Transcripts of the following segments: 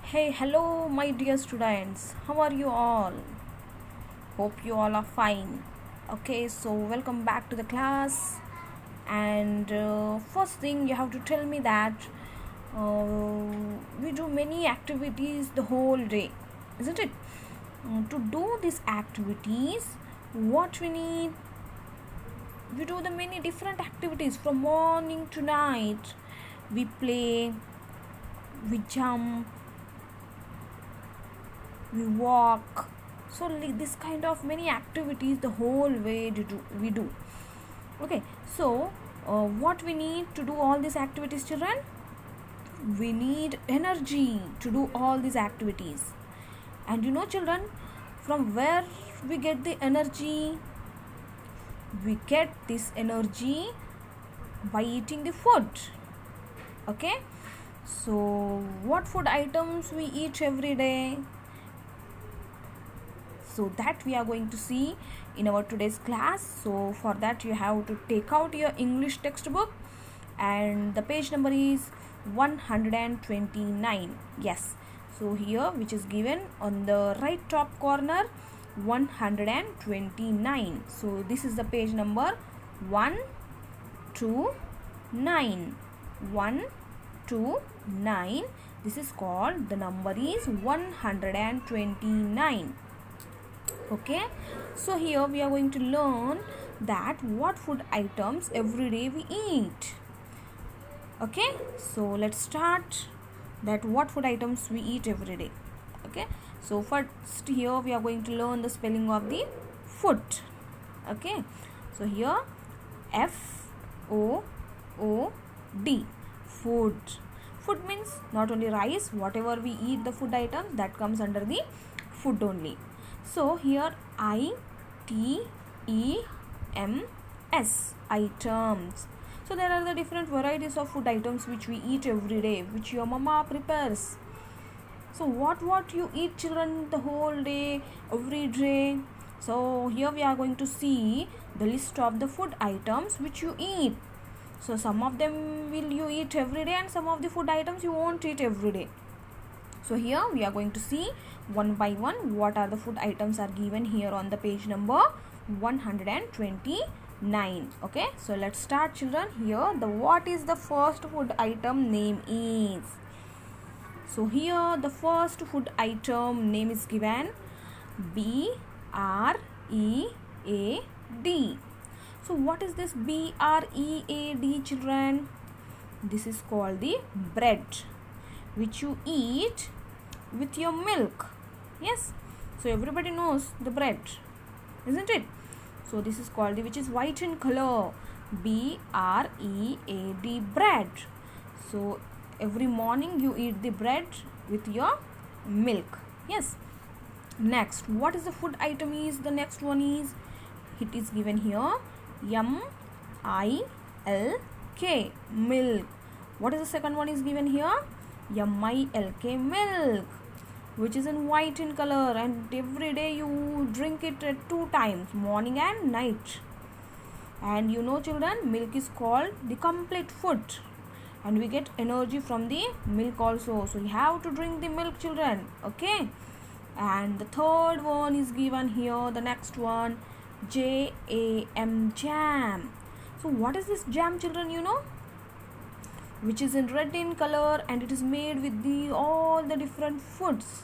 Hey, hello, my dear students. How are you all? Hope you all are fine. Okay, so welcome back to the class. And first thing, you have to tell me that we do many activities the whole day, isn't it? To do these activities, what we need, we do the many different activities from morning to night. We play, we jump, we walk, so this kind of many activities the whole way we do. Okay, so what we need to do all these activities, children? We need energy to do all these activities. And children, from where we get the energy? We get this energy by eating the food. Okay, so what food items we eat every day? So that we are going to see in our today's class. So for that you have to take out your English textbook, and the page number is 129. Yes, so here which is given on the right top corner, 129. So this is the page number 129. 129. This is called, the number is 129. Okay, so here we are going to learn that what food items every day we eat. Okay, so let's start that what food items we eat every day. Okay, so first here we are going to learn the spelling of the food. Okay, so here FOOD, food. Food means not only rice, whatever we eat the food items, that comes under the food only. So here ITEMS, items. So there are the different varieties of food items which we eat every day, which your mama prepares. So what you eat, children, the whole day, every day? So here we are going to see the list of the food items which you eat. So some of them will you eat every day, and some of the food items you won't eat every day. So here we are going to see one by one what are the food items are given here on the page number 129. Okay, so let's start, children. Here the what is the first food item name is. So here the first food item name is given BREAD. So what is this BREAD, children? This is called the bread which you eat with your milk. Yes, so everybody knows the bread, isn't it? So this is called the, which is white in color, BREAD, bread. So every morning you eat the bread with your milk. Yes, next what is the food item is, the next one is, it is given here MILK, milk. What is the second one is given here? MILK, milk, which is in white in color, and every day you drink it 2 times, morning and night. And children, milk is called the complete food, and we get energy from the milk also. So you have to drink the milk, children. Okay, and the third one is given here, the next one, JAM, jam. So what is this jam, children? Which is in red in color, and it is made with the all the different fruits.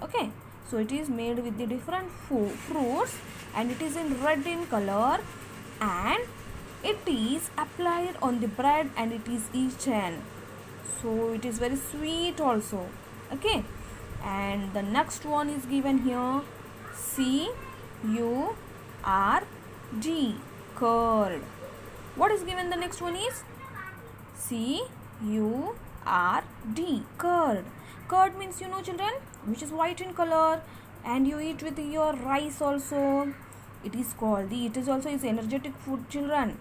Okay, so it is made with the different fruits, and it is in red in color, and it is applied on the bread and it is eaten. So it is very sweet also. Okay, and the next one is given here CURD, curd. What is given, the next one is CURD, curd. Curd means, children, which is white in color, and you eat with your rice also. It is called it is also is energetic food, children.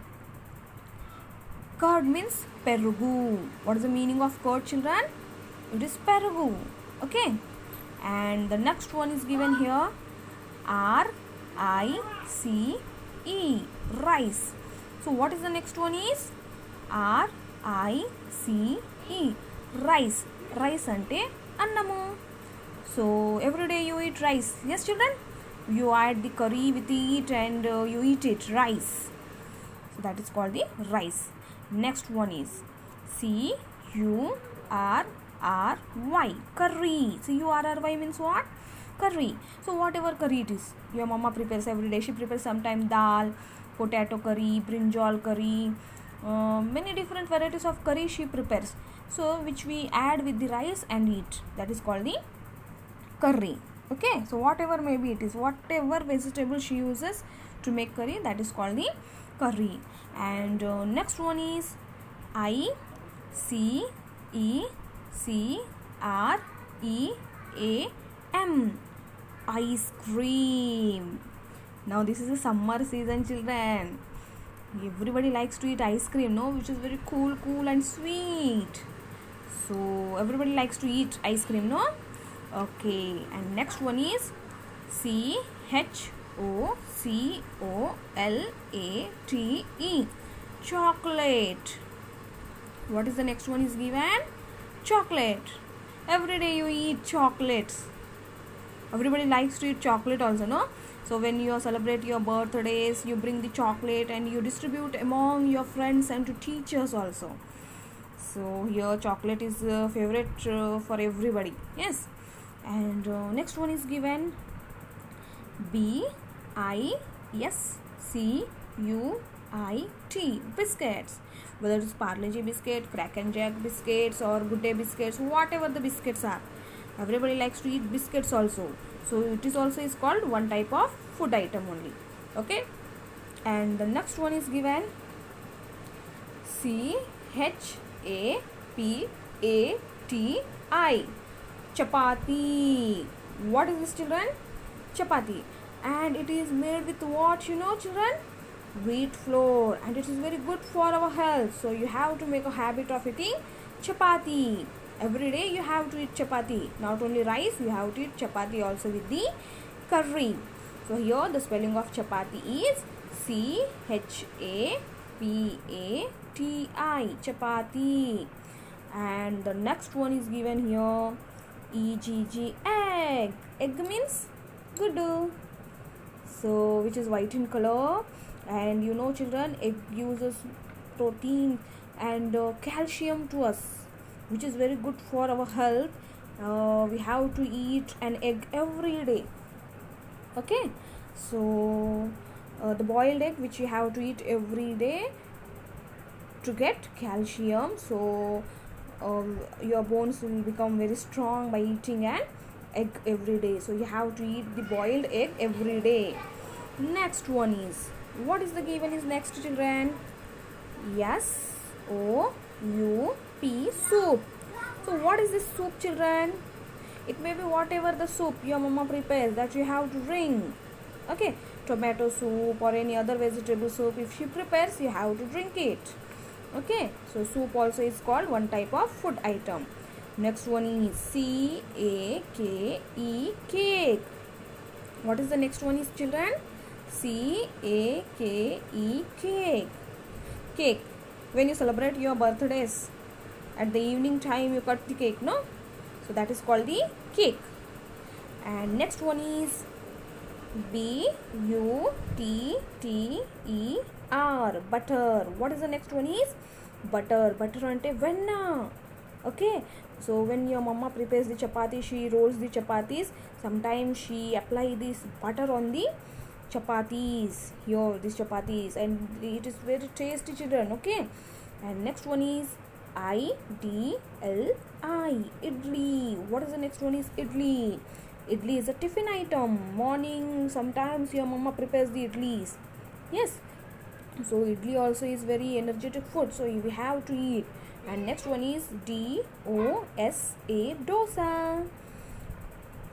Curd means perugu. What is the meaning of curd, children? It is perugu. Okay, and the next one is given here RICE, rice. So what is the next one is RICE, rice. rice ante annamu. So every day you eat rice. Yes children, you add the curry with it and you eat it, rice. So that is called the rice. Next one is curry. Curry. Curry means what? Curry. So whatever curry it is, your mama prepares every day. She prepares sometimes dal, potato curry, brinjal curry, many different varieties of curry she prepares. So which we add with the rice and eat. That is called the curry. Okay, so whatever maybe it is, whatever vegetable she uses to make curry, that is called the curry. And next one is ICECREAM, ice cream. Now this is a summer season children, everybody likes to eat ice cream, no, which is very cool and sweet. So everybody likes to eat ice cream, no? Okay, and next one is CHOCOLATE, chocolate. What is the next one is given? Chocolate. Every day you eat chocolates. Everybody likes to eat chocolate also, no? So when you celebrate your birthdays, you bring the chocolate and you distribute among your friends and to teachers also. So here chocolate is favorite for everybody. Yes. And next one is given BISCUIT, biscuits. Whether it's Parle-G biscuit, Crack and Jack biscuits or Good Day biscuits, whatever the biscuits are, everybody likes to eat biscuits also. So it is also is called one type of food item only. Okay, and the next one is given CHAPATI, chapati. What is this children? Chapati. And it is made with what, you know children? Wheat flour, and it is very good for our health. So you have to make a habit of eating chapati. Every day you have to eat chapati. Not only rice, you have to eat chapati also with the curry. So here the spelling of chapati is CHAPATI, chapati. And the next one is given here EGG, egg. Egg means guddu, so which is white in color. And you know children, egg uses protein and calcium to us, which is very good for our health. We have to eat an egg every day. Okay, so the boiled egg which you have to eat every day to get calcium. So your bones will become very strong by eating an egg every day. So you have to eat the boiled egg every day. Next one is, what is the given is next children? SOUP, soup. So what is this soup children? It may be whatever the soup your mama prepares that you have to drink. Okay, tomato soup or any other vegetable soup, if she prepares, you have to drink it. Okay, so soup also is called one type of food item. Next one is CAKE, cake. What is the next one is children? CAKE, cake. Cake. When you celebrate your birthdays, at the evening time you cut the cake, no? So that is called the cake. And next one is BUTTER, butter. What is the next one is? Butter. Butter ante venna. Okay, so when your mama prepares the chapati, she rolls the chapatis. Sometimes she apply this butter on the chapatis. Here these chapatis, and it is very tasty children. Okay, and next one is IDLI, idli. What is the next one is idli? Idli is a tiffin item. Morning sometimes your mama prepares the idlis. Yes, so idli also is very energetic food, so we have to eat. And next one is DOSA, dosa.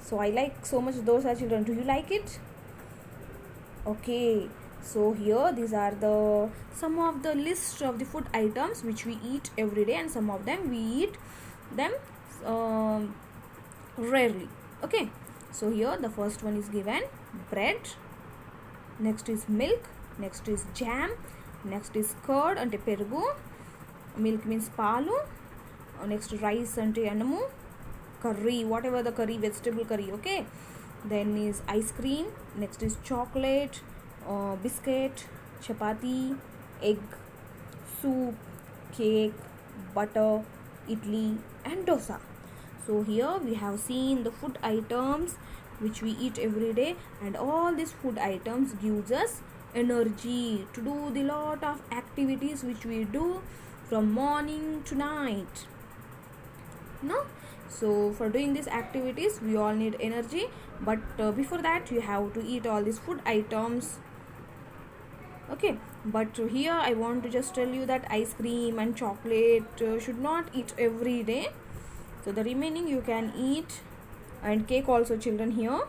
So I like so much dosa children. Do you like it? Okay, so here these are the some of the list of the food items which we eat every day, and some of them we eat them rarely. Okay, so here the first one is given bread, next is milk, next is jam, next is curd ante perugu, milk means palu, next rice ante annamu, curry, whatever the curry, vegetable curry, okay. Then is ice cream, next is chocolate, biscuit, chapati, egg, soup, cake, butter, idli and dosa. So here we have seen the food items which we eat every day, and all these food items gives us energy to do the lot of activities which we do from morning to night, no. So for doing these activities we all need energy, but before that you have to eat all these food items, okay. But here I want to just tell you that ice cream and chocolate should not eat every day. So the remaining you can eat, and cake also, children, here.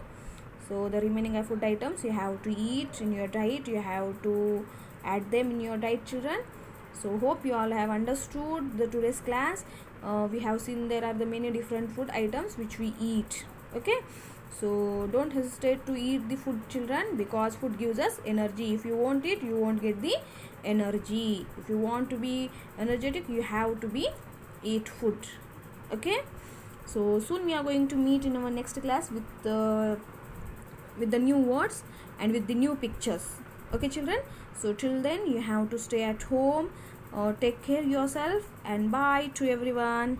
So the remaining are food items you have to eat in your diet, you have to add them in your diet, children. So hope you all have understood the today's class. We have seen there are the many different food items which we eat, okay. So don't hesitate to eat the food, children, because food gives us energy. If you won't eat, you won't get the energy. If you want to be energetic, you have to be eat food, okay. So soon we are going to meet in our next class with the new words and with the new pictures, okay, children. So till then you have to stay at home, take care yourself, and bye to everyone.